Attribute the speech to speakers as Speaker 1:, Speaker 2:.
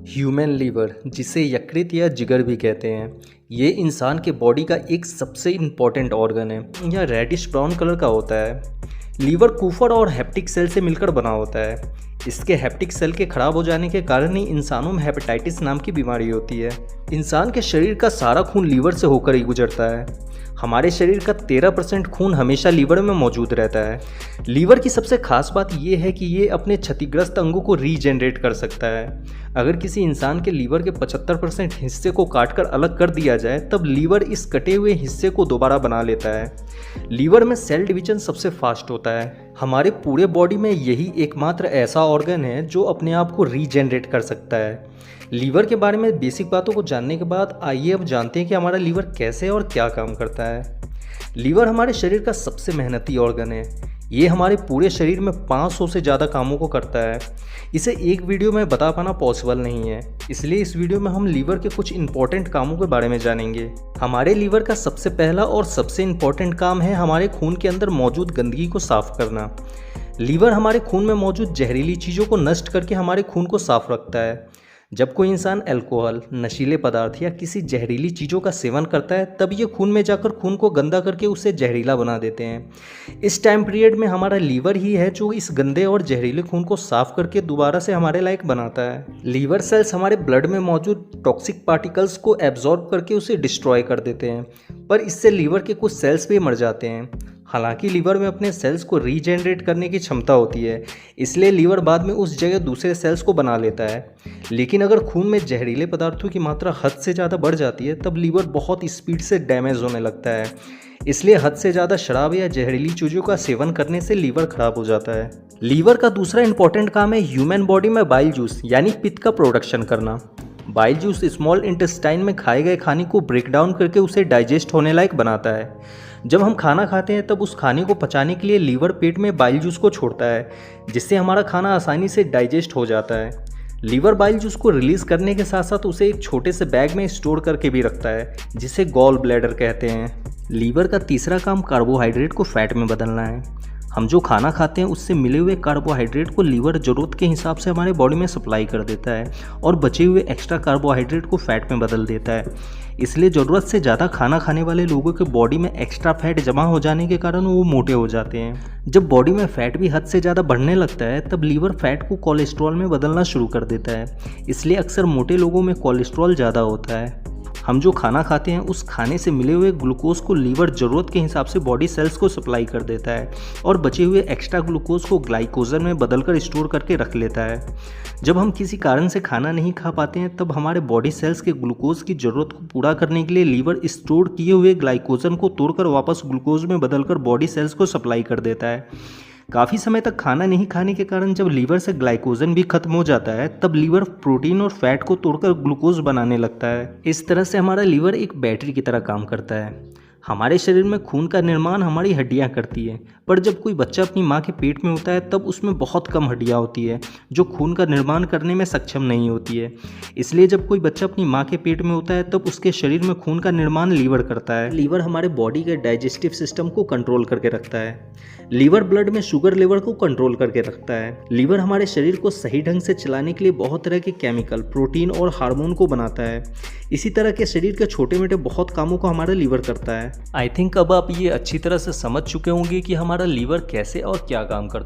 Speaker 1: Human liver, जिसे यकृत या जिगर भी कहते हैं, ये इंसान के बॉडी का एक सबसे इम्पॉर्टेंट ऑर्गन है। यह रेडिश ब्राउन कलर का होता है। लीवर कुफर और हेप्टिक सेल से मिलकर बना होता है। इसके हेप्टिक सेल के खराब हो जाने के कारण ही इंसानों में हेपेटाइटिस नाम की बीमारी होती है। इंसान के शरीर का सारा खून लीवर से होकर ही गुजरता है। हमारे शरीर का 13% खून हमेशा लीवर में मौजूद रहता है। लीवर की सबसे खास बात यह है कि ये अपने क्षतिग्रस्त अंगों को रीजनरेट कर सकता है। अगर किसी इंसान के लीवर के 75% हिस्से को काटकर अलग कर दिया जाए, तब लीवर इस कटे हुए हिस्से को दोबारा बना लेता है। लीवर में सेल डिवीजन सबसे फास्ट होता है। हमारे पूरे बॉडी में यही एकमात्र ऐसा ऑर्गन है जो अपने आप को रीजनरेट कर सकता है। लीवर के बारे में बेसिक बातों को जानने के बाद आइए अब जानते हैं कि हमारा लीवर कैसे और क्या काम करता है। लीवर हमारे शरीर का सबसे मेहनती ऑर्गन है। ये हमारे पूरे शरीर में 500 से ज़्यादा कामों को करता है। इसे एक वीडियो में बता पाना पॉसिबल नहीं है, इसलिए इस वीडियो में हम लीवर के कुछ इंपॉर्टेंट कामों के बारे में जानेंगे। हमारे लीवर का सबसे पहला और सबसे इम्पॉर्टेंट काम है हमारे खून के अंदर मौजूद गंदगी को साफ करना। लीवर हमारे खून में मौजूद जहरीली चीज़ों को नष्ट करके हमारे खून को साफ रखता है। जब कोई इंसान अल्कोहल, नशीले पदार्थ या किसी जहरीली चीज़ों का सेवन करता है, तब ये खून में जाकर खून को गंदा करके उसे जहरीला बना देते हैं। इस टाइम पीरियड में हमारा लीवर ही है जो इस गंदे और जहरीले खून को साफ करके दोबारा से हमारे लायक बनाता है। लीवर सेल्स हमारे ब्लड में मौजूद टॉक्सिक पार्टिकल्स को एब्जॉर्ब करके उसे डिस्ट्रॉय कर देते हैं, पर इससे लीवर के कुछ सेल्स भी मर जाते हैं। हालांकि लीवर में अपने सेल्स को रीजनरेट करने की क्षमता होती है, इसलिए लीवर बाद में उस जगह दूसरे सेल्स को बना लेता है। लेकिन अगर खून में जहरीले पदार्थों की मात्रा हद से ज़्यादा बढ़ जाती है, तब लीवर बहुत स्पीड से डैमेज होने लगता है। इसलिए हद से ज़्यादा शराब या जहरीली चीज़ों का सेवन करने से लीवर खराब हो जाता है। लीवर का दूसरा इंपॉर्टेंट काम है ह्यूमन बॉडी में बाइल जूस यानी पित्त का प्रोडक्शन करना। बाइल जूस स्मॉल इंटेस्टाइन में खाए गए खाने को ब्रेक डाउन करके उसे डाइजेस्ट होने लायक बनाता है। जब हम खाना खाते हैं तब उस खाने को पचाने के लिए लीवर पेट में बाइल जूस को छोड़ता है, जिससे हमारा खाना आसानी से डाइजेस्ट हो जाता है। लीवर बाइल जूस को रिलीज करने के साथ साथ उसे एक छोटे से बैग में स्टोर करके भी रखता है, जिसे गॉल ब्लैडर कहते हैं। लीवर का तीसरा काम कार्बोहाइड्रेट को फैट में बदलना है। हम जो खाना खाते हैं उससे मिले हुए कार्बोहाइड्रेट को लीवर ज़रूरत के हिसाब से हमारे बॉडी में सप्लाई कर देता है और बचे हुए एक्स्ट्रा कार्बोहाइड्रेट को फैट में बदल देता है। इसलिए ज़रूरत से ज़्यादा खाना खाने वाले लोगों के बॉडी में एक्स्ट्रा फैट जमा हो जाने के कारण वो मोटे हो जाते हैं। जब बॉडी में फैट भी हद से ज़्यादा बढ़ने लगता है, तब लीवर फैट को कोलेस्ट्रॉल में बदलना शुरू कर देता है। इसलिए अक्सर मोटे लोगों में कोलेस्ट्रॉल ज़्यादा होता है। हम जो खाना खाते हैं उस खाने से मिले हुए ग्लूकोज को लीवर ज़रूरत के हिसाब से बॉडी सेल्स को सप्लाई कर देता है और बचे हुए एक्स्ट्रा ग्लूकोज को ग्लाइकोजन में बदलकर स्टोर करके रख लेता है। जब हम किसी कारण से खाना नहीं खा पाते हैं, तब हमारे बॉडी सेल्स के ग्लूकोज की ज़रूरत को पूरा करने के लिए लीवर स्टोर किए हुए ग्लाइकोजन को तोड़कर वापस ग्लूकोज में बदलकर बॉडी सेल्स को सप्लाई कर देता है। काफ़ी समय तक खाना नहीं खाने के कारण जब लीवर से ग्लाइकोजन भी खत्म हो जाता है, तब लीवर प्रोटीन और फैट को तोड़कर ग्लूकोज बनाने लगता है। इस तरह से हमारा लीवर एक बैटरी की तरह काम करता है। हमारे शरीर में खून का निर्माण हमारी हड्डियां करती है, पर जब कोई बच्चा अपनी माँ के पेट में होता है तब उसमें बहुत कम हड्डियां होती है जो खून का निर्माण करने में सक्षम नहीं होती है। इसलिए जब कोई बच्चा अपनी माँ के पेट में होता है तब उसके शरीर में खून का निर्माण लीवर करता है। लीवर हमारे बॉडी के डाइजेस्टिव सिस्टम को कंट्रोल करके रखता है। लीवर ब्लड में शुगर लेवल को कंट्रोल करके रखता है। लीवर हमारे शरीर को सही ढंग से चलाने के लिए बहुत तरह के केमिकल, प्रोटीन और हार्मोन को बनाता है। इसी तरह के शरीर के छोटे मोटे बहुत कामों को हमारा लीवर करता है। आई थिंक अब आप ये अच्छी तरह से समझ चुके होंगे कि हमारा लीवर कैसे और क्या काम करता है।